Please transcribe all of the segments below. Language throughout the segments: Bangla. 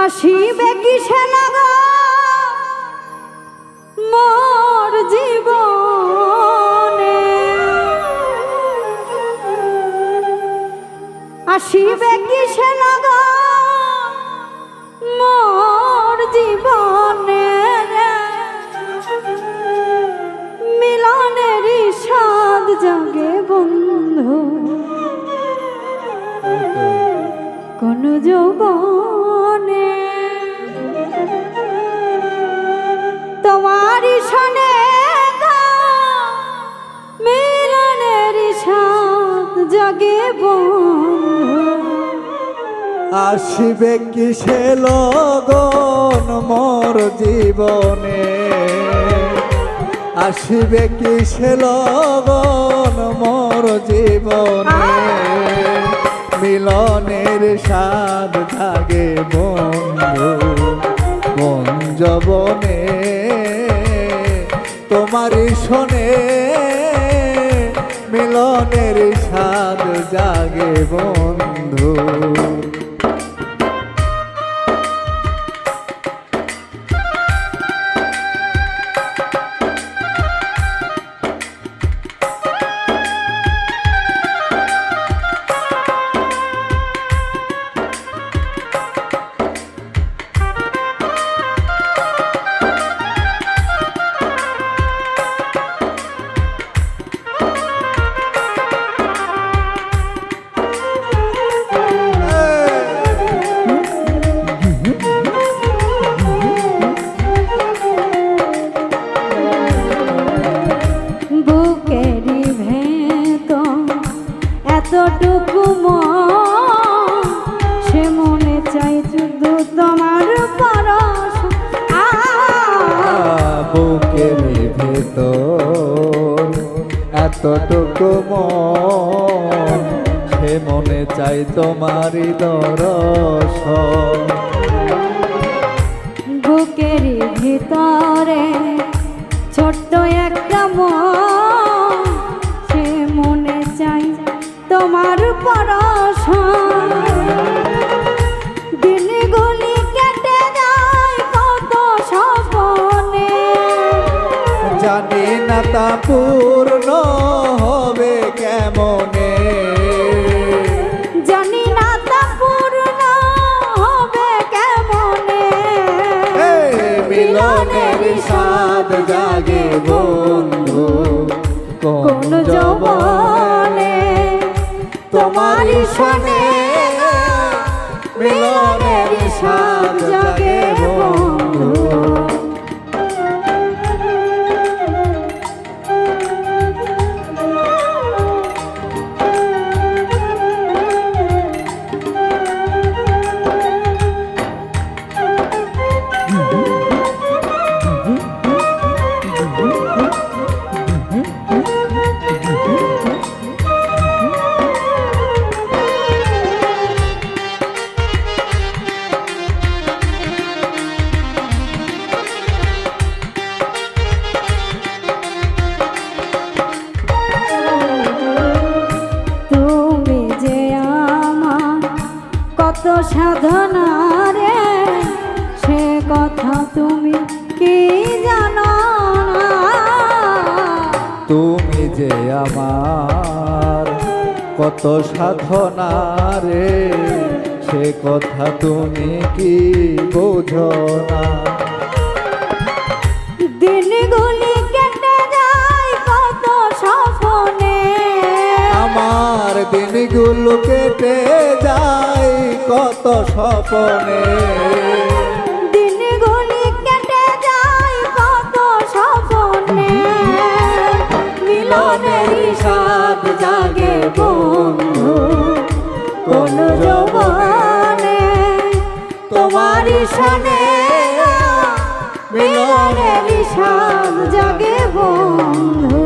আসিবে কিসে লাগা মোর জীবনে, আসিবে কিসে লাগা মোর জীবনে, মিলনের স্বাদ জাগে বন্ধু কোন যৌবনে, তোমার সনে মিলনের স্বাদ জাগে বন্ধু। আসিবে কিসে লগন মোর জীবনে, আসিবে কিসে লগন মোর জীবনে, মিলনের স্বাদ জাগে বন্ধু কোন যৌবনে, তোমারই শোনে মিলনের স্বাদ জাগে বন্ধু। এতটুকু মন সে মনে চাই শুধু তোমার পরশ, বুকের ভেতর এতটুকু মন সে মনে চাই তোমারই দর্শন, বুকের ভিতরে ছোট্ট একটা মন সে মনে চাই তোমার পরশন, দিনগুলি কেটে যায় কত স্বপ্নে, জানি না তা পূর্ণ হবে কেমনে, জানি না তা পূর্ণ হবে কেমনে, মিলনের স্বাদ জাগে বন্ধু কোন যৌবনে, তোমারই শোনে মিলনের স্বাদ জাগে বন্ধু। কত সাধনা রে সে কথা তুমি কি জানো না, তুমি যে আমার কত সাধনা রে সে কথা তুমি কি বোঝো না, দিনগুলি কেটে যায় কত স্বপ্নে, আমার দিনগুলো কেটে যায় কত স্বপ্নে, দিনগুলি কেটে যায় কত স্বপ্নে, মিলনের স্বাদ জাগে বন্ধু কোন যৌবনে, তোমারই শোনে মিলনের স্বাদ জাগে বন্ধু।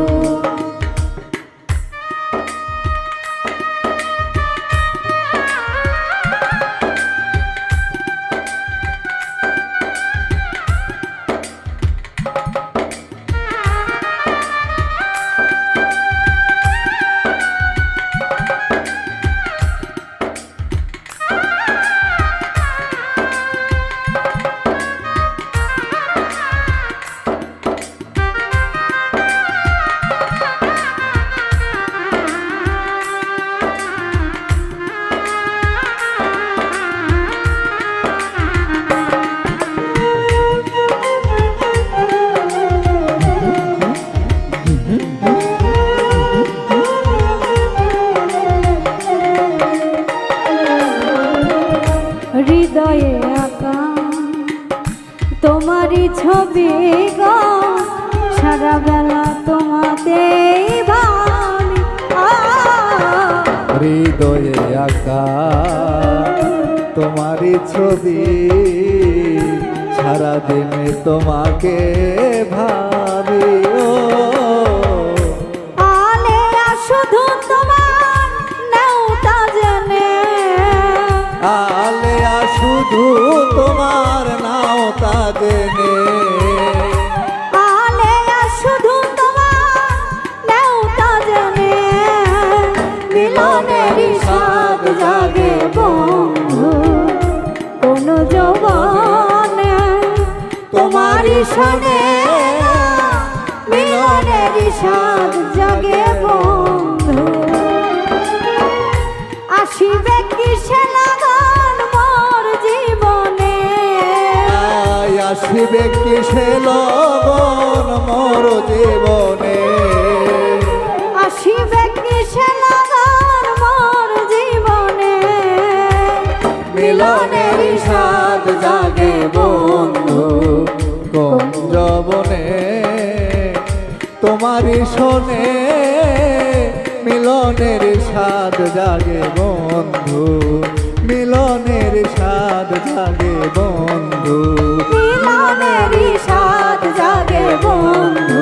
গো সারা বেলা তোমাতেই ভাবি হৃদয়ে আঁকা তোমারই ছবি সারাদিনে তোমাকে ভাবি ও আলেয়া শুধু তোমার নেওতা জেনে আলেয়া শুধু তোমার নাও তা জেনে আলেয়া শুধু তোমার নেওতা জেনে মিলনের স্বাদ জাগে বন্ধু কোন যৌবনে তোমারই শোনে মিলনের স্বাদ জাগে বন্ধু আসিবে কিসে লাগন মোর জীবনে আয় আসিবে কিসে লগন মোর জীবনে আসিবে কিসে লাগন মোর জীবনে মিলনের স্বাদ জাগে বন্ধু কোন যৌবনে তোমারই শোনে মিলনের স্বাদ জাগে বন্ধু মিলনের স্বাদ জাগে বন্ধু মিলনের স্বাদ জাগে বন্ধু